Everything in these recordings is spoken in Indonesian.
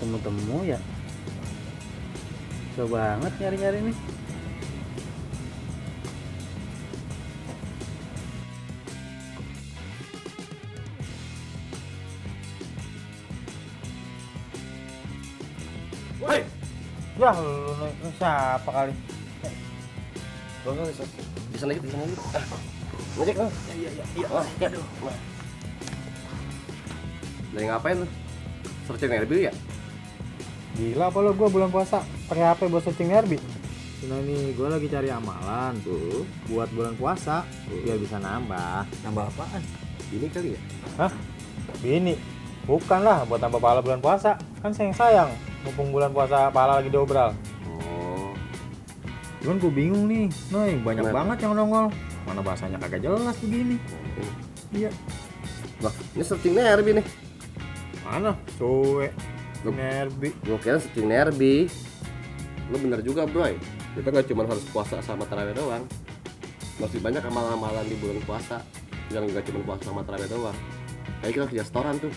temu-temu ya. Susah banget nyari-nyari nih. Woi, Ya lu nih siapa kali? tolong di sana gitu, di sana gitu. Ngecek lo. Iya. Aduh. Dari ngapain lu? Searching RB ya? Gila apa lu, gua bulan puasa pakai HP buat searching Nerbi. Nah nih, gua lagi cari amalan buat bulan puasa biar bisa nambah. Nambah apaan? Ini kali ya? Hah? Bini? Bukan lah, buat nambah pahala bulan puasa. Kan sayang, mumpung bulan puasa pahala lagi diobral. Oh. Cuman gue bingung nih, Noy, banyak Kenapa? banget yang nongol. Mana bahasanya kagak jelas begini. Iya. Wah, ini searching RB nih. Mana? Soe. Lu- Nerbi. Gua kira searching RB. Lu bener juga, Bro. Kita nggak cuma harus puasa sama tarawih doang. Masih banyak amalan-amalan di bulan puasa yang nggak cuma puasa sama tarawih doang. Kayak kita kerja setoran tuh.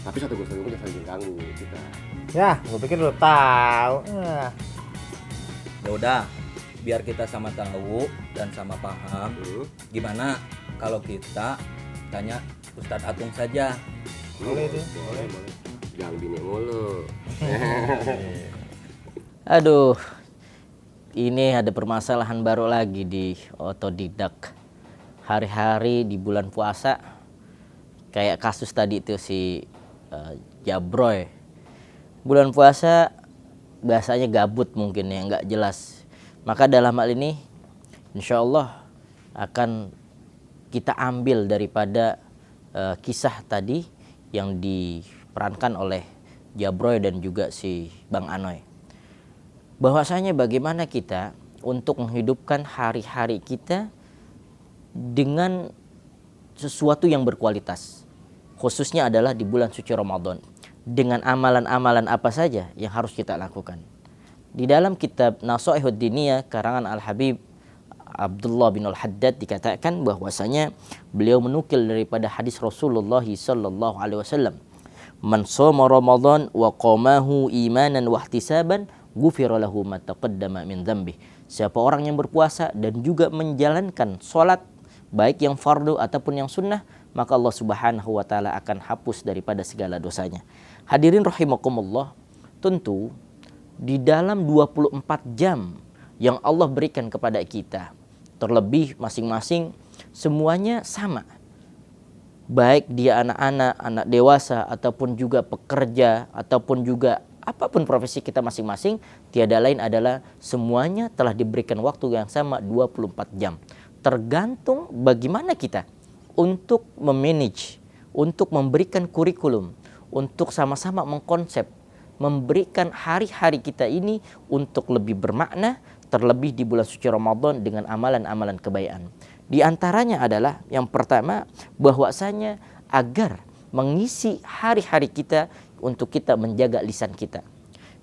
Tapi satu gue jangan saling ganggu kita. Ya, gue pikir lu tahu. Ya udah, biar kita sama tahu dan sama paham. Gimana kalau kita tanya Ustadz Atung saja? Boleh tuh. Boleh. Jangan bini mulu. Aduh, ini ada permasalahan baru lagi di otodidak. Hari-hari di bulan puasa, kayak kasus tadi itu si Jabroy. Bulan puasa biasanya gabut mungkin ya, nggak jelas. Maka dalam hal ini, insya Allah akan kita ambil daripada kisah tadi yang diperankan oleh Jabroy dan juga si Bang Anoy. Bahwasanya bagaimana kita untuk menghidupkan hari-hari kita dengan sesuatu yang berkualitas, khususnya adalah di bulan suci Ramadan, dengan amalan-amalan apa saja yang harus kita lakukan. Di dalam kitab Nasaihud Diniyah karangan Al-Habib Abdullah bin Al-Haddad dikatakan bahwasanya beliau menukil daripada hadis Rasulullah sallallahu alaihi wasallam, "Man shoma Ramadan wa qamahu imanan wa ihtisaban, ghufira lahu ma taqaddama min dzambi." Siapa orang yang berpuasa dan juga menjalankan salat baik yang fardu ataupun yang sunnah, maka Allah Subhanahu wa taala akan hapus daripada segala dosanya. Hadirin rahimakumullah, tentu di dalam 24 jam yang Allah berikan kepada kita, terlebih masing-masing semuanya sama. Baik dia anak-anak, anak dewasa ataupun juga pekerja ataupun juga apapun profesi kita masing-masing, tiada lain adalah semuanya telah diberikan waktu yang sama 24 jam. Tergantung bagaimana kita untuk memanage, untuk memberikan kurikulum, untuk sama-sama mengkonsep, memberikan hari-hari kita ini untuk lebih bermakna, terlebih di bulan suci Ramadan dengan amalan-amalan kebaikan. Di antaranya adalah yang pertama, bahwasanya agar mengisi hari-hari kita untuk kita menjaga lisan kita.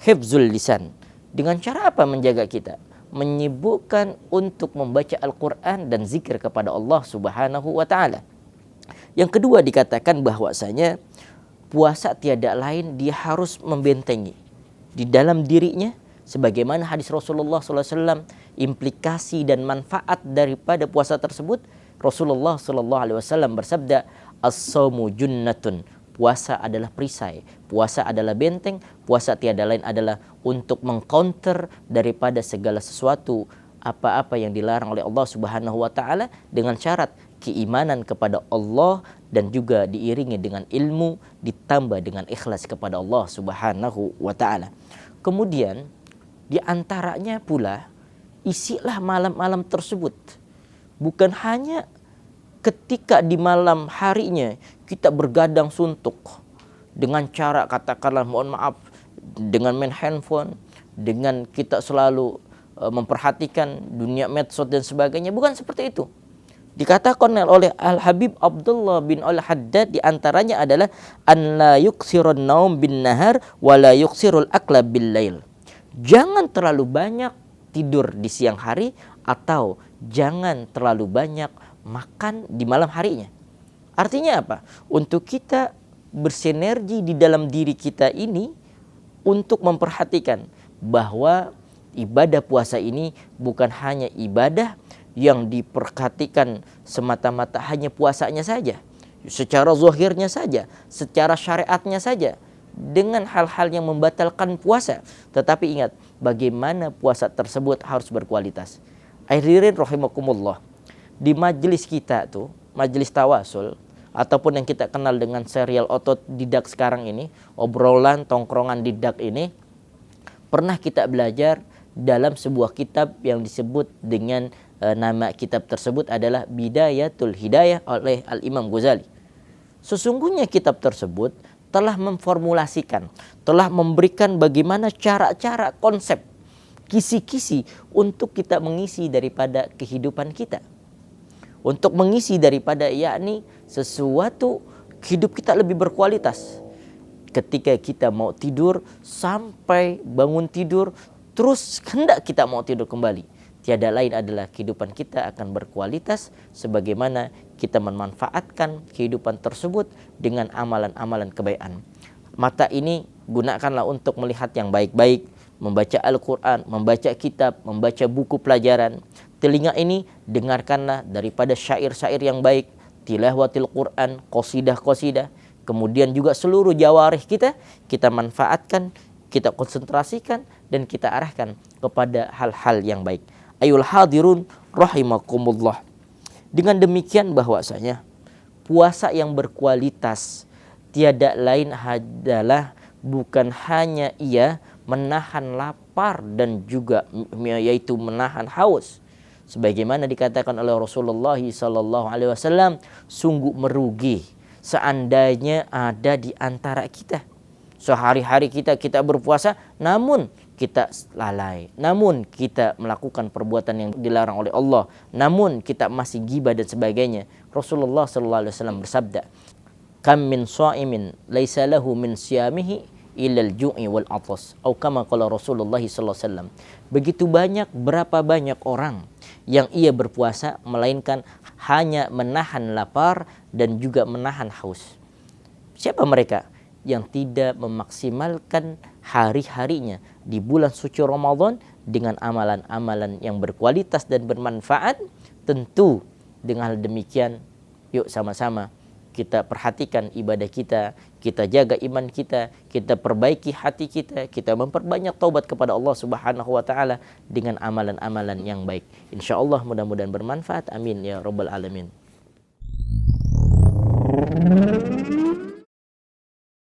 Hifzul lisan. Dengan cara apa menjaga kita? Menyibukkan untuk membaca Al-Quran dan zikir kepada Allah Subhanahu wa ta'ala. Yang kedua dikatakan bahwasanya puasa tiada lain dia harus membentengi di dalam dirinya, sebagaimana hadis Rasulullah SAW, implikasi dan manfaat daripada puasa tersebut. Rasulullah SAW bersabda, "As-shaumu junnatun." Puasa adalah perisai, puasa adalah benteng, puasa tiada lain adalah untuk mengcounter daripada segala sesuatu apa-apa yang dilarang oleh Allah Subhanahu wa taala, dengan syarat keimanan kepada Allah dan juga diiringi dengan ilmu ditambah dengan ikhlas kepada Allah Subhanahu wa taala. Kemudian di antaranya pula, isilah malam-malam tersebut bukan hanya ketika di malam harinya kita bergadang suntuk dengan cara katakanlah mohon maaf dengan main handphone, dengan kita selalu memperhatikan dunia medsos dan sebagainya. Bukan seperti itu. Dikatakan oleh Al-Habib Abdullah bin Al-Haddad di antaranya adalah an la yuksirun naum bin nahar wa la yuksirul akla bil lail. Jangan terlalu banyak tidur di siang hari atau jangan terlalu banyak makan di malam harinya. Artinya apa? Untuk kita bersinergi di dalam diri kita ini untuk memperhatikan bahwa ibadah puasa ini bukan hanya ibadah yang diperhatikan semata-mata hanya puasanya saja, secara zahirnya saja, secara syariatnya saja, dengan hal-hal yang membatalkan puasa. Tetapi ingat, bagaimana puasa tersebut harus berkualitas. Hadirin rahimakumullah, di majelis kita tuh, majelis tawasul, ataupun yang kita kenal dengan serial otodidak sekarang ini, obrolan tongkrongan didak ini, pernah kita belajar dalam sebuah kitab yang disebut dengan nama kitab tersebut adalah Bidayatul Hidayah oleh Al-Imam Ghazali. Sesungguhnya kitab tersebut telah memformulasikan, telah memberikan bagaimana cara-cara, konsep, kisi-kisi untuk kita mengisi daripada kehidupan kita. Untuk mengisi daripada yakni sesuatu hidup kita lebih berkualitas. Ketika kita mau tidur sampai bangun tidur, terus hendak kita mau tidur kembali, tiada lain adalah kehidupan kita akan berkualitas sebagaimana kita memanfaatkan kehidupan tersebut dengan amalan-amalan kebaikan. Mata ini gunakanlah untuk melihat yang baik-baik, membaca Al-Quran, membaca kitab, membaca buku pelajaran. Telinga ini dengarkanlah daripada syair-syair yang baik, tilawatil Quran, qasidah-qasidah. Kemudian juga seluruh jawarih kita manfaatkan, kita konsentrasikan, dan kita arahkan kepada hal-hal yang baik. Ayul hadirun rahimakumullah. Dengan demikian bahwasanya puasa yang berkualitas tiada lain adalah bukan hanya ia menahan lapar dan juga yaitu menahan haus. Sebagaimana dikatakan oleh Rasulullah SAW, sungguh merugi seandainya ada di antara kita sehari-hari kita berpuasa, namun kita lalai, namun kita melakukan perbuatan yang dilarang oleh Allah, namun kita masih ghibah dan sebagainya. Rasulullah SAW bersabda, "Kam min sha'imin laisa lahu min siyamihi illal ju'i wal atas." Atau kama qala Rasulullah SAW. Begitu berapa banyak orang yang ia berpuasa melainkan hanya menahan lapar dan juga menahan haus. Siapa mereka? Yang tidak memaksimalkan hari-harinya di bulan suci Ramadan dengan amalan-amalan yang berkualitas dan bermanfaat. Tentu dengan hal demikian, yuk sama-sama kita perhatikan ibadah kita, kita jaga iman kita perbaiki hati kita memperbanyak taubat kepada Allah Subhanahu wa taala dengan amalan-amalan yang baik. Insyaallah mudah-mudahan bermanfaat. Amin ya rabbal alamin.